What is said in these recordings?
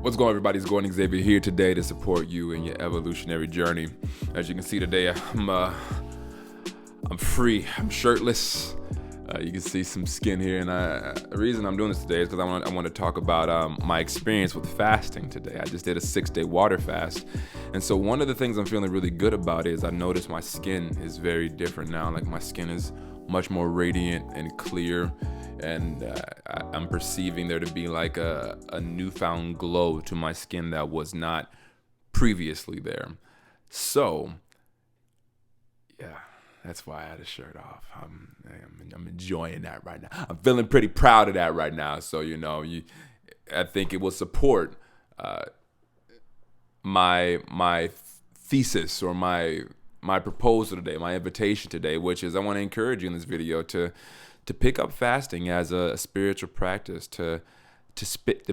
What's going on, everybody? It's Gordon Xavier here today to support you in your evolutionary journey. As you can see today, I'm free. I'm shirtless. You can see some skin here, and the reason I'm doing this today is because I want to talk about my experience with fasting today. I just did a 6-day water fast, and so one of the things I'm feeling really good about is I noticed my skin is very different now. Like, my skin is much more radiant and clear, and I'm perceiving there to be like a newfound glow to my skin that was not previously there. So, yeah, that's why I had a shirt off. I'm enjoying that right now. I'm feeling pretty proud of that right now. So, I think it will support my thesis or my proposal today, my invitation today, which is I want to encourage you in this video to pick up fasting as a spiritual practice, to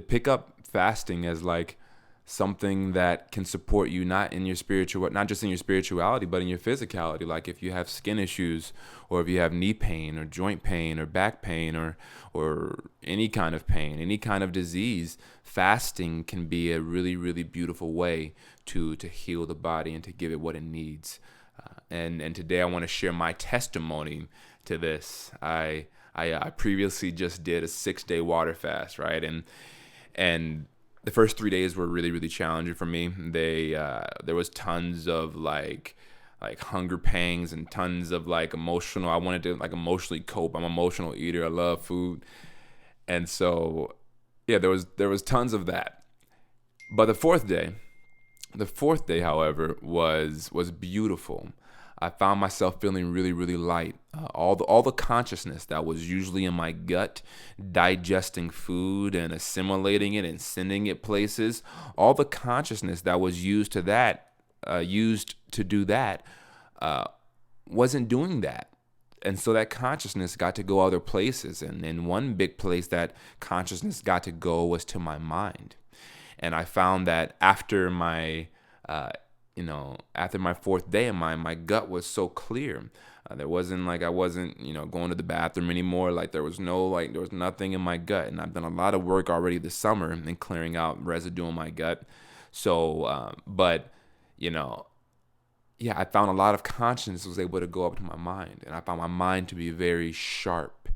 pick up fasting as like something that can support you not just in your spirituality, but in your physicality. Like, if you have skin issues, or if you have knee pain or joint pain or back pain or any kind of pain, any kind of disease, fasting can be a really, really beautiful way to heal the body and to give it what it needs. And today I want to share my testimony to this. I previously just did a 6-day water fast, right? And the first 3 days were really, really challenging for me. There was tons of like hunger pangs and tons of like emotional. I wanted to like emotionally cope. I'm an emotional eater. I love food, and so yeah, there was tons of that. But the fourth day, however, was beautiful. I found myself feeling really, really light. All the consciousness that was usually in my gut, digesting food and assimilating it and sending it places, all the consciousness that was used to do that, wasn't doing that. And so that consciousness got to go other places. And one big place that consciousness got to go was to my mind. And I found that after my fourth day, my gut was so clear. I wasn't going to the bathroom anymore. Like, there was nothing in my gut. And I've done a lot of work already this summer in clearing out residue in my gut. So, I found a lot of consciousness was able to go up to my mind, and I found my mind to be very sharp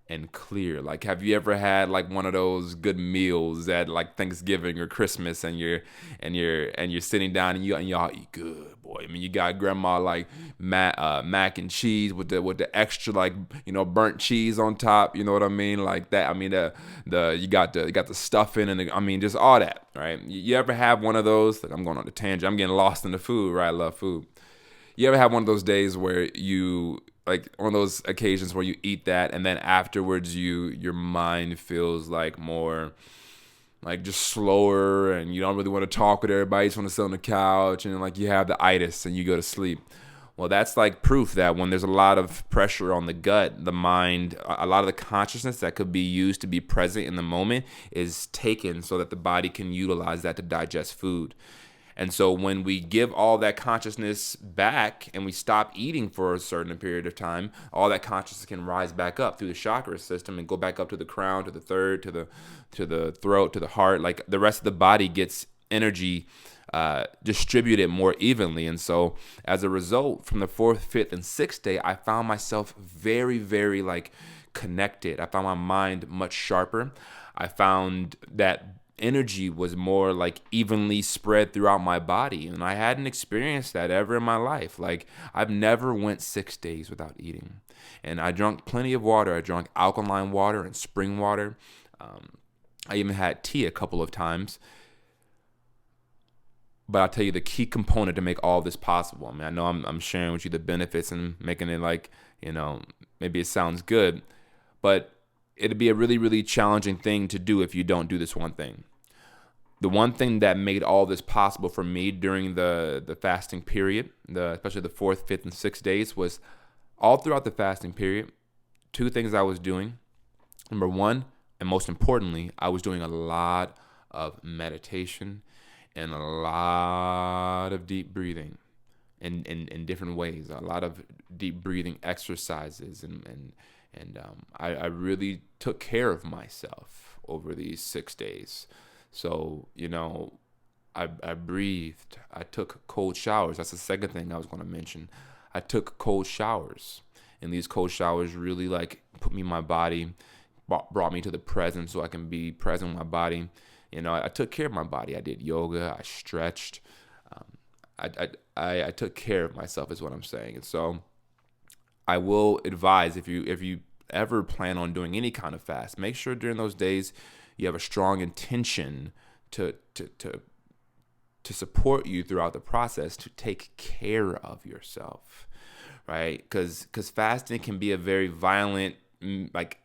and clear. Like, have you ever had like one of those good meals at like Thanksgiving or Christmas, and you're sitting down and y'all eat good, boy? I mean, you got grandma like mac and cheese with the extra burnt cheese on top. You know what I mean? Like that. I mean, you got the stuffing and just all that, right? You ever have one of those? Like, I'm going on a tangent. I'm getting lost in the food, right? I love food. You ever have one of those days where one of those occasions where you eat that, and then afterwards your mind feels like more like just slower, and you don't really want to talk with everybody, you just want to sit on the couch, and like you have the itis and you go to sleep? Well, that's like proof that when there's a lot of pressure on the gut, the mind, a lot of the consciousness that could be used to be present in the moment is taken so that the body can utilize that to digest food. And so when we give all that consciousness back and we stop eating for a certain period of time, all that consciousness can rise back up through the chakra system and go back up to the crown, to the third, to the throat, to the heart. Like, the rest of the body gets energy distributed more evenly. And so as a result, from the 4th, 5th, and 6th day, I found myself very, very connected. I found my mind much sharper. I found that energy was more evenly spread throughout my body, and I hadn't experienced that ever in my life. Like, I've never went 6 days without eating, and I drank plenty of water. I drank alkaline water and spring water. I even had tea a couple of times. But I'll tell you the key component to make all this possible. I mean, I know I'm sharing with you the benefits and making it maybe it sounds good, but it'd be a really, really challenging thing to do if you don't do this one thing. The one thing that made all this possible for me during the fasting period, especially the 4th, 5th, and 6th days, was all throughout the fasting period, 2 things I was doing. Number one, and most importantly, I was doing a lot of meditation and a lot of deep breathing in different ways, a lot of deep breathing exercises, and I really took care of myself over these 6 days. So, I breathed. I took cold showers. That's the second thing I was going to mention. I took cold showers. And these cold showers really like put me in my body, brought me to the present so I can be present with my body. I took care of my body. I did yoga. I stretched. Um, I took care of myself is what I'm saying. And so I will advise if you ever plan on doing any kind of fast, make sure during those days you have a strong intention to support you throughout the process to take care of yourself, right? Because fasting can be a very violent, like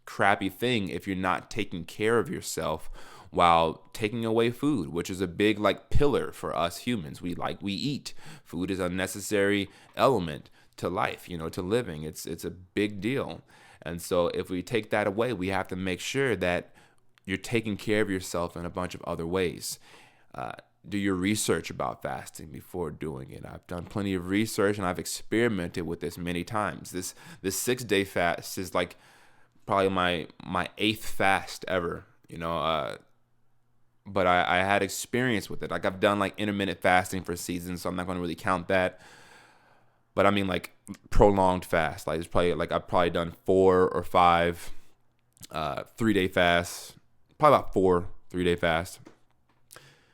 crappy thing if you're not taking care of yourself while taking away food, which is a big like pillar for us humans. We eat. Food is a necessary element to life, to living. It's a big deal. And so if we take that away, we have to make sure that you're taking care of yourself in a bunch of other ways. Do your research about fasting before doing it. I've done plenty of research and I've experimented with this many times. This 6-day fast is like probably my 8th fast ever, but I had experience with it. Like I've done like intermittent fasting for seasons, so I'm not going to really count that. But I mean like prolonged fast. Like it's probably like I've probably done 4 or 5 3-day fasts. Probably about 4 3-day fasts.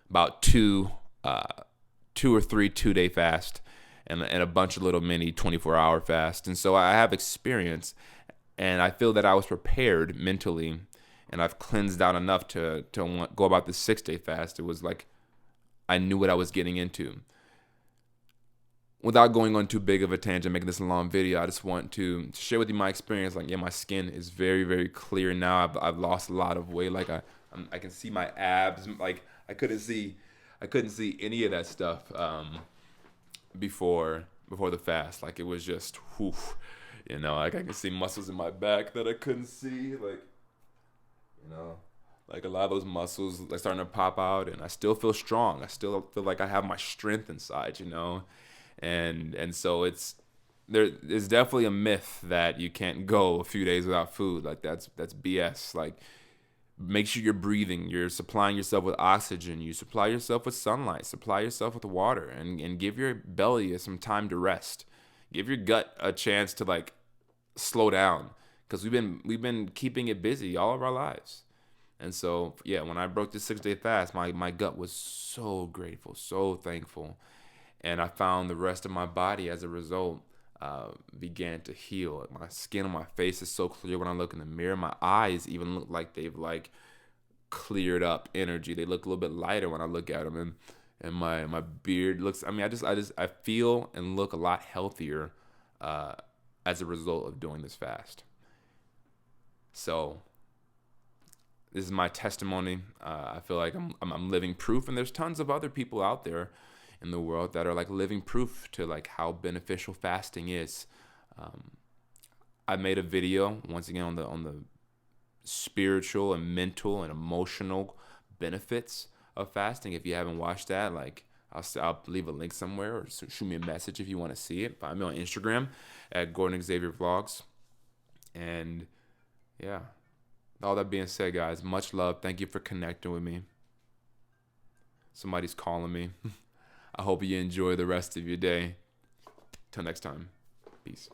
About 2 or 3 2-day fast, and a bunch of little mini 24-hour fast. And so I have experience, and I feel that I was prepared mentally, and I've cleansed out enough to go about this 6-day fast. It was like I knew what I was getting into. Without going on too big of a tangent, making this a long video, I just want to share with you my experience. Like, yeah, my skin is very, very clear now. I've lost a lot of weight. Like I can see my abs. Like I couldn't see any of that stuff before the fast. Like it was just, whew, like I can see muscles in my back that I couldn't see. Like a lot of those muscles like starting to pop out, and I still feel strong. I still feel like I have my strength inside, and so there's definitely a myth that you can't go a few days without food. Like that's BS. Like make sure you're breathing, you're supplying yourself with oxygen, you supply yourself with sunlight, supply yourself with water, and give your belly some time to rest. Give your gut a chance to like slow down, because we've been keeping it busy all of our lives. And so yeah, when I broke this 6-day fast, my gut was so grateful, so thankful. And I found the rest of my body as a result began to heal. My skin on my face is so clear when I look in the mirror. My eyes even look like they've like cleared up energy. They look a little bit lighter when I look at them, and my beard looks. I mean, I feel and look a lot healthier as a result of doing this fast. So this is my testimony. I feel like I'm living proof, and there's tons of other people out there in the world that are like living proof to like how beneficial fasting is. I made a video once again on the spiritual and mental and emotional benefits of fasting. If you haven't watched that, like I'll leave a link somewhere, or shoot me a message if you want to see it. Find me on Instagram at Gordon Xavier Vlogs. And yeah, all that being said, guys, much love. Thank you for connecting with me. Somebody's calling me. I hope you enjoy the rest of your day. Till next time. Peace.